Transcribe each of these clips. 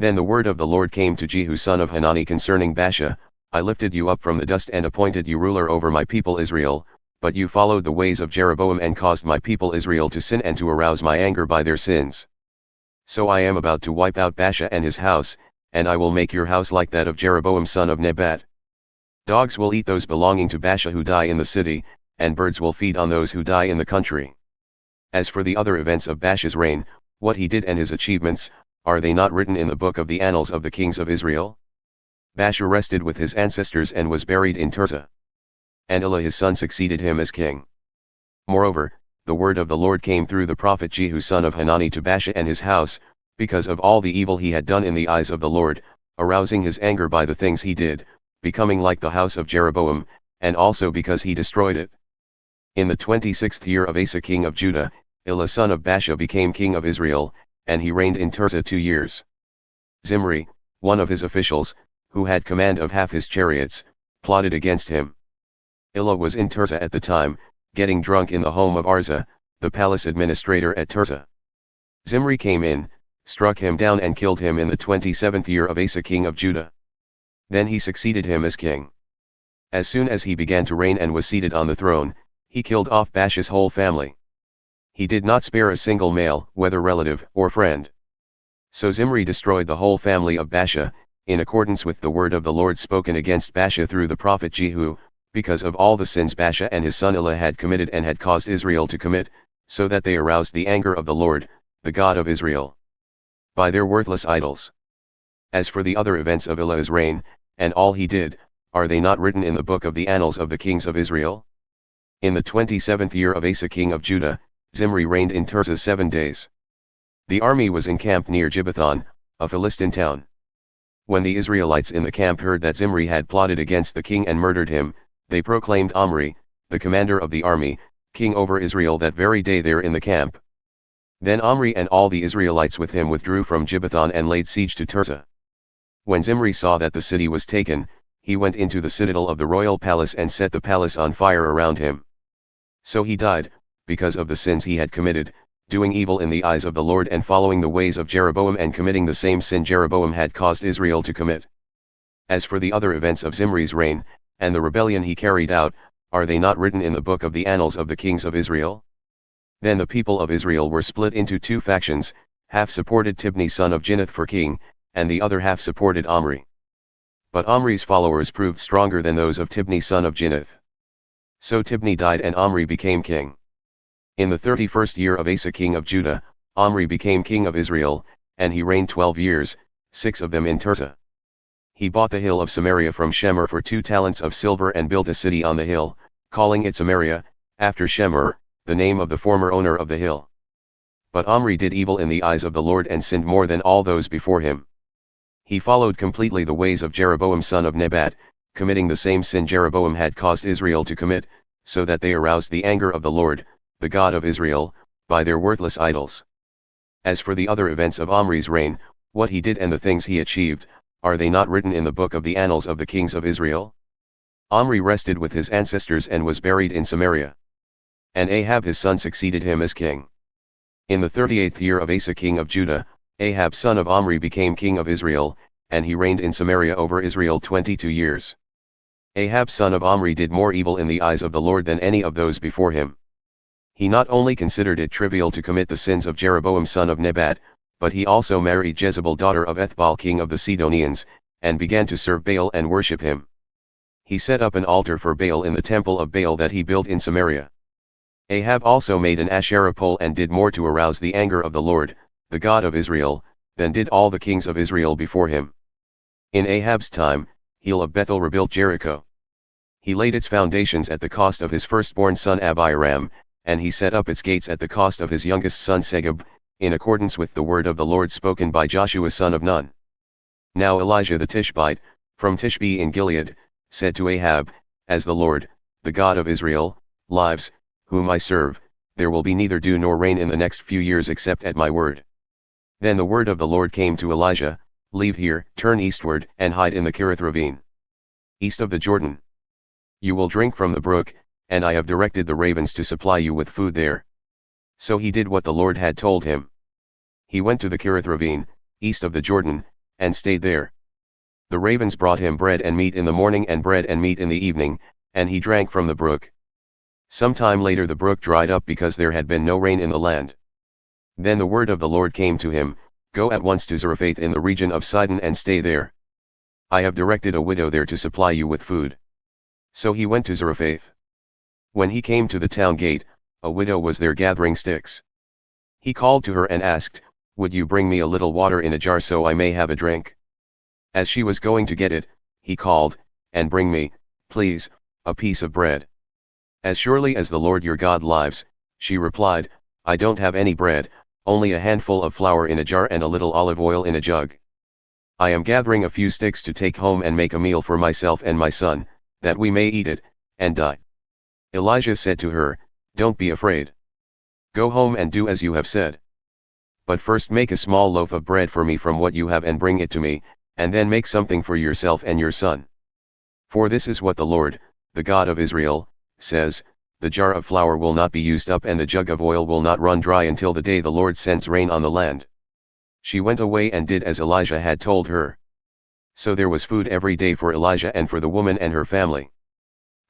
Then the word of the Lord came to Jehu son of Hanani concerning Baasha, I lifted you up from the dust and appointed you ruler over my people Israel, but you followed the ways of Jeroboam and caused my people Israel to sin and to arouse my anger by their sins. So I am about to wipe out Baasha and his house, and I will make your house like that of Jeroboam son of Nebat. Dogs will eat those belonging to Baasha who die in the city, and birds will feed on those who die in the country. As for the other events of Baasha's reign, what he did and his achievements, are they not written in the book of the annals of the kings of Israel? Baasha rested with his ancestors and was buried in Tirzah. And Elah his son succeeded him as king. Moreover, the word of the Lord came through the prophet Jehu son of Hanani to Baasha and his house, because of all the evil he had done in the eyes of the Lord, arousing his anger by the things he did, becoming like the house of Jeroboam, and also because he destroyed it. In the 26th year of Asa king of Judah, Elah son of Baasha became king of Israel, and he reigned in Tirzah 2 years. Zimri, one of his officials, who had command of half his chariots, plotted against him. Elah was in Tirzah at the time, getting drunk in the home of Arza, the palace administrator at Tirzah. Zimri came in, struck him down and killed him in the 27th year of Asa king of Judah. Then he succeeded him as king. As soon as he began to reign and was seated on the throne, he killed off Baasha's whole family. He did not spare a single male, whether relative or friend. So Zimri destroyed the whole family of Baasha, in accordance with the word of the Lord spoken against Baasha through the prophet Jehu, because of all the sins Baasha and his son Elah had committed and had caused Israel to commit, so that they aroused the anger of the Lord, the God of Israel, by their worthless idols. As for the other events of Elah's reign, and all he did, are they not written in the book of the annals of the kings of Israel? In the 27th year of Asa king of Judah, Zimri reigned in Tirzah 7 days. The army was encamped near Gibbethon, a Philistine town. When the Israelites in the camp heard that Zimri had plotted against the king and murdered him, they proclaimed Omri, the commander of the army, king over Israel that very day there in the camp. Then Omri and all the Israelites with him withdrew from Gibbethon and laid siege to Tirzah. When Zimri saw that the city was taken, he went into the citadel of the royal palace and set the palace on fire around him. So he died, because of the sins he had committed, doing evil in the eyes of the Lord and following the ways of Jeroboam and committing the same sin Jeroboam had caused Israel to commit. As for the other events of Zimri's reign, and the rebellion he carried out, are they not written in the book of the annals of the kings of Israel? Then the people of Israel were split into 2 factions, half supported Tibni son of Ginath for king, and the other half supported Omri. But Omri's followers proved stronger than those of Tibni son of Ginath. So Tibni died and Omri became king. In the 31st year of Asa king of Judah, Omri became king of Israel, and he reigned 12 years, 6 of them in Tirzah. He bought the hill of Samaria from Shemer for 2 talents of silver and built a city on the hill, calling it Samaria, after Shemer, the name of the former owner of the hill. But Omri did evil in the eyes of the Lord and sinned more than all those before him. He followed completely the ways of Jeroboam son of Nebat, committing the same sin Jeroboam had caused Israel to commit, so that they aroused the anger of the Lord, the God of Israel, by their worthless idols. As for the other events of Omri's reign, what he did and the things he achieved, are they not written in the book of the annals of the kings of Israel? Omri rested with his ancestors and was buried in Samaria. And Ahab his son succeeded him as king. In the 38th year of Asa king of Judah, Ahab son of Omri became king of Israel, and he reigned in Samaria over Israel 22 years. Ahab son of Omri did more evil in the eyes of the Lord than any of those before him. He not only considered it trivial to commit the sins of Jeroboam son of Nebat, but he also married Jezebel daughter of Ethbaal king of the Sidonians, and began to serve Baal and worship him. He set up an altar for Baal in the temple of Baal that he built in Samaria. Ahab also made an Asherah pole and did more to arouse the anger of the Lord, the God of Israel, than did all the kings of Israel before him. In Ahab's time, Hiel of Bethel rebuilt Jericho. He laid its foundations at the cost of his firstborn son Abiram, and he set up its gates at the cost of his youngest son Segub, in accordance with the word of the Lord spoken by Joshua son of Nun. Now Elijah the Tishbite, from Tishbe in Gilead, said to Ahab, As the Lord, the God of Israel, lives, whom I serve, there will be neither dew nor rain in the next few years except at my word. Then the word of the Lord came to Elijah, Leave here, turn eastward, and hide in the Kerith ravine, east of the Jordan. You will drink from the brook, and I have directed the ravens to supply you with food there. So he did what the Lord had told him. He went to the Kerith ravine, east of the Jordan, and stayed there. The ravens brought him bread and meat in the morning and bread and meat in the evening, and he drank from the brook. Some time later the brook dried up because there had been no rain in the land. Then the word of the Lord came to him, "Go at once to Zarephath in the region of Sidon and stay there. I have directed a widow there to supply you with food." So he went to Zarephath. When he came to the town gate, a widow was there gathering sticks. He called to her and asked, "Would you bring me a little water in a jar so I may have a drink?" As she was going to get it, he called, "And bring me, please, a piece of bread." "As surely as the Lord your God lives," she replied, "I don't have any bread, only a handful of flour in a jar and a little olive oil in a jug. I am gathering a few sticks to take home and make a meal for myself and my son, that we may eat it, and die." Elijah said to her, "Don't be afraid. Go home and do as you have said. But first make a small loaf of bread for me from what you have and bring it to me, and then make something for yourself and your son. For this is what the Lord, the God of Israel, says, the jar of flour will not be used up and the jug of oil will not run dry until the day the Lord sends rain on the land." She went away and did as Elijah had told her. So there was food every day for Elijah and for the woman and her family.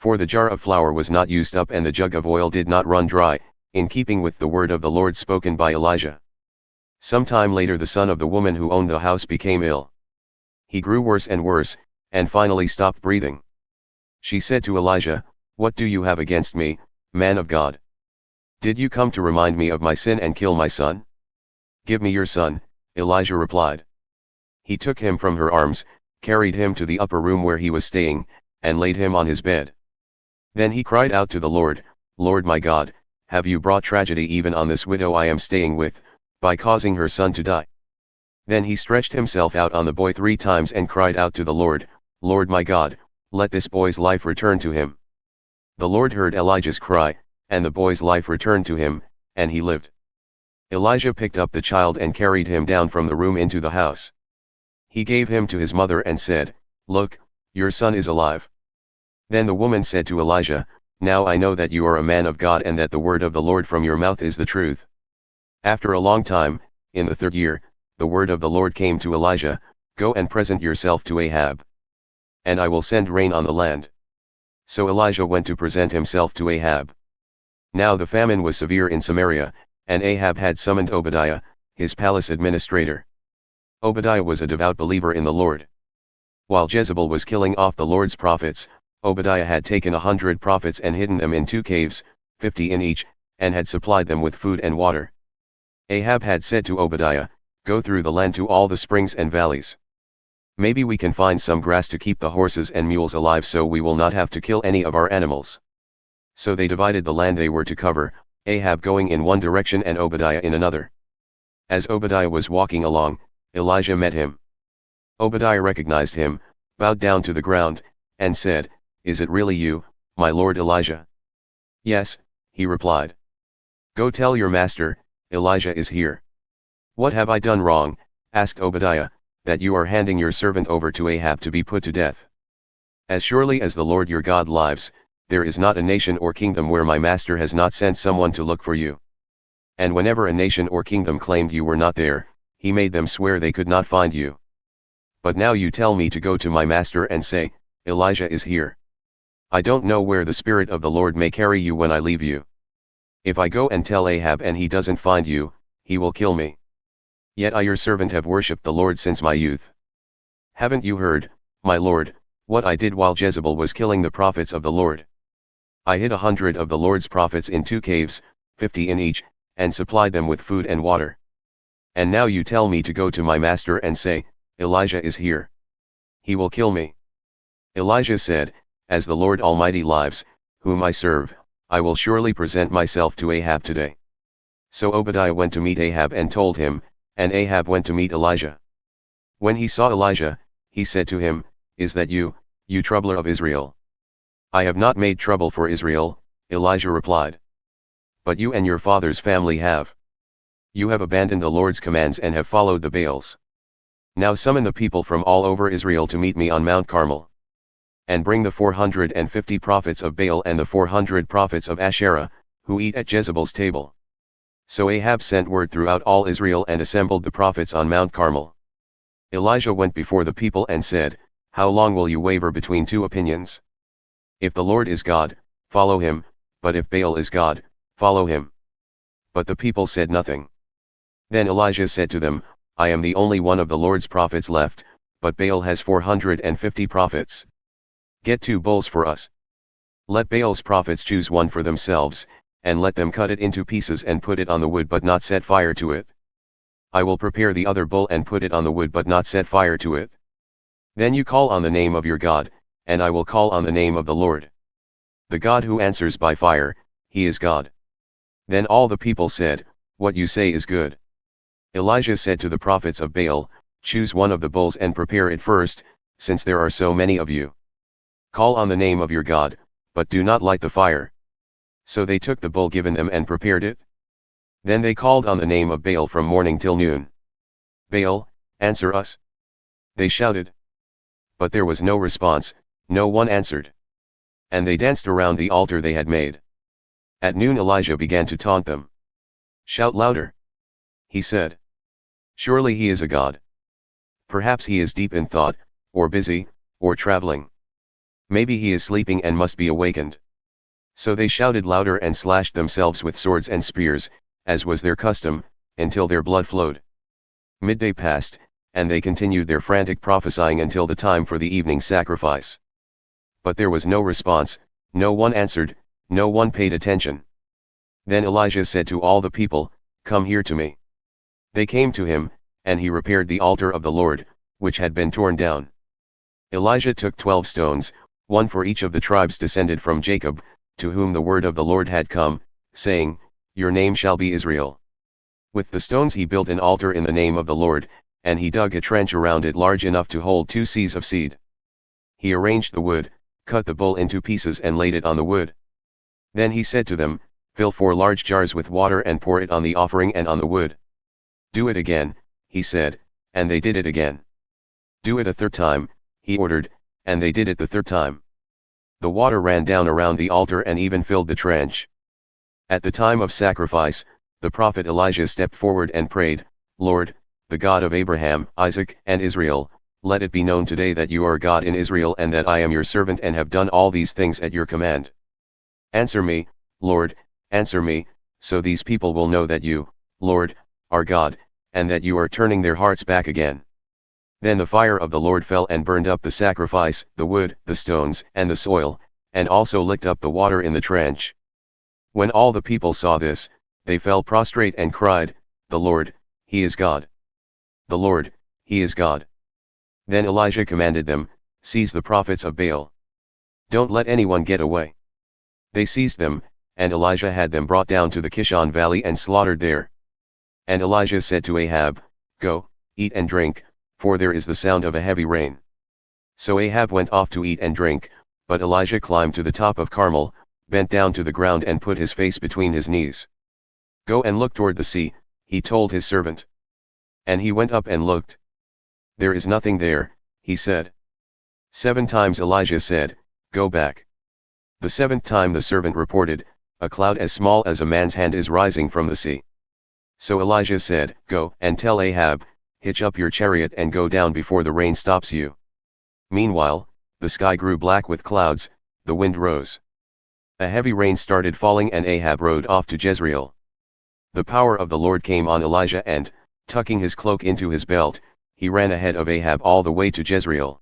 For the jar of flour was not used up and the jug of oil did not run dry, in keeping with the word of the Lord spoken by Elijah. Some time later the son of the woman who owned the house became ill. He grew worse and worse, and finally stopped breathing. She said to Elijah, "What do you have against me, man of God? Did you come to remind me of my sin and kill my son?" "Give me your son," Elijah replied. He took him from her arms, carried him to the upper room where he was staying, and laid him on his bed. Then he cried out to the Lord, "Lord my God, have you brought tragedy even on this widow I am staying with, by causing her son to die?" Then he stretched himself out on the boy 3 times and cried out to the Lord, "Lord my God, let this boy's life return to him." The Lord heard Elijah's cry, and the boy's life returned to him, and he lived. Elijah picked up the child and carried him down from the room into the house. He gave him to his mother and said, "Look, your son is alive." Then the woman said to Elijah, "Now I know that you are a man of God and that the word of the Lord from your mouth is the truth." After a long time, in the 3rd year, the word of the Lord came to Elijah, "Go and present yourself to Ahab. And I will send rain on the land." So Elijah went to present himself to Ahab. Now the famine was severe in Samaria, and Ahab had summoned Obadiah, his palace administrator. Obadiah was a devout believer in the Lord. While Jezebel was killing off the Lord's prophets, Obadiah had taken 100 prophets and hidden them in 2 caves, 50 in each, and had supplied them with food and water. Ahab had said to Obadiah, "Go through the land to all the springs and valleys. Maybe we can find some grass to keep the horses and mules alive so we will not have to kill any of our animals." So they divided the land they were to cover, Ahab going in one direction and Obadiah in another. As Obadiah was walking along, Elijah met him. Obadiah recognized him, bowed down to the ground, and said, "Is it really you, my lord Elijah?" "Yes," he replied. "Go tell your master, Elijah is here." "What have I done wrong," asked Obadiah, "that you are handing your servant over to Ahab to be put to death? As surely as the Lord your God lives, there is not a nation or kingdom where my master has not sent someone to look for you. And whenever a nation or kingdom claimed you were not there, he made them swear they could not find you. But now you tell me to go to my master and say, Elijah is here. I don't know where the Spirit of the Lord may carry you when I leave you. If I go and tell Ahab and he doesn't find you, he will kill me. Yet I your servant have worshipped the Lord since my youth. Haven't you heard, my lord, what I did while Jezebel was killing the prophets of the Lord? I hid 100 of the Lord's prophets in 2 caves, 50 in each, and supplied them with food and water. And now you tell me to go to my master and say, Elijah is here. He will kill me." Elijah said, "As the Lord Almighty lives, whom I serve, I will surely present myself to Ahab today." So Obadiah went to meet Ahab and told him, and Ahab went to meet Elijah. When he saw Elijah, he said to him, "Is that you, you troubler of Israel?" "I have not made trouble for Israel," Elijah replied. "But you and your father's family have. You have abandoned the Lord's commands and have followed the Baals. Now summon the people from all over Israel to meet me on Mount Carmel. And bring the 450 prophets of Baal and the 400 prophets of Asherah, who eat at Jezebel's table." So Ahab sent word throughout all Israel and assembled the prophets on Mount Carmel. Elijah went before the people and said, "How long will you waver between two opinions? If the Lord is God, follow him, but if Baal is God, follow him." But the people said nothing. Then Elijah said to them, "I am the only one of the Lord's prophets left, but Baal has 450 prophets. Get 2 bulls for us. Let Baal's prophets choose one for themselves, and let them cut it into pieces and put it on the wood but not set fire to it. I will prepare the other bull and put it on the wood but not set fire to it. Then you call on the name of your God, and I will call on the name of the Lord. The God who answers by fire, he is God." Then all the people said, "What you say is good." Elijah said to the prophets of Baal, "Choose one of the bulls and prepare it first, since there are so many of you. Call on the name of your God, but do not light the fire." So they took the bull given them and prepared it. Then they called on the name of Baal from morning till noon. "Baal, answer us!" they shouted. But there was no response, no one answered. And they danced around the altar they had made. At noon Elijah began to taunt them. "Shout louder," he said. "Surely he is a god. Perhaps he is deep in thought, or busy, or traveling. Maybe he is sleeping and must be awakened." So they shouted louder and slashed themselves with swords and spears, as was their custom, until their blood flowed. Midday passed, and they continued their frantic prophesying until the time for the evening sacrifice. But there was no response, no one answered, no one paid attention. Then Elijah said to all the people, "Come here to me." They came to him, and he repaired the altar of the Lord, which had been torn down. Elijah took 12 stones, one for each of the tribes descended from Jacob, to whom the word of the Lord had come, saying, "Your name shall be Israel." With the stones he built an altar in the name of the Lord, and he dug a trench around it large enough to hold 2 seahs of seed. He arranged the wood, cut the bull into pieces and laid it on the wood. Then he said to them, "Fill 4 large jars with water and pour it on the offering and on the wood." "Do it again," he said, and they did it again. "Do it a 3rd time," he ordered, and they did it the 3rd time. The water ran down around the altar and even filled the trench. At the time of sacrifice, the prophet Elijah stepped forward and prayed, "Lord, the God of Abraham, Isaac, and Israel, let it be known today that you are God in Israel and that I am your servant and have done all these things at your command. Answer me, Lord, answer me, so these people will know that you, Lord, are God, and that you are turning their hearts back again." Then the fire of the Lord fell and burned up the sacrifice, the wood, the stones, and the soil, and also licked up the water in the trench. When all the people saw this, they fell prostrate and cried, "The Lord, he is God. The Lord, he is God." Then Elijah commanded them, "Seize the prophets of Baal. Don't let anyone get away." They seized them, and Elijah had them brought down to the Kishon valley and slaughtered there. And Elijah said to Ahab, "Go, eat and drink, for there is the sound of a heavy rain." So Ahab went off to eat and drink, but Elijah climbed to the top of Carmel, bent down to the ground and put his face between his knees. "Go and look toward the sea," he told his servant. And he went up and looked. "There is nothing there," he said. 7 times Elijah said, "Go back." The 7th time the servant reported, "A cloud as small as a man's hand is rising from the sea." So Elijah said, "Go and tell Ahab, hitch up your chariot and go down before the rain stops you." Meanwhile, the sky grew black with clouds, the wind rose. A heavy rain started falling and Ahab rode off to Jezreel. The power of the Lord came on Elijah and, tucking his cloak into his belt, he ran ahead of Ahab all the way to Jezreel.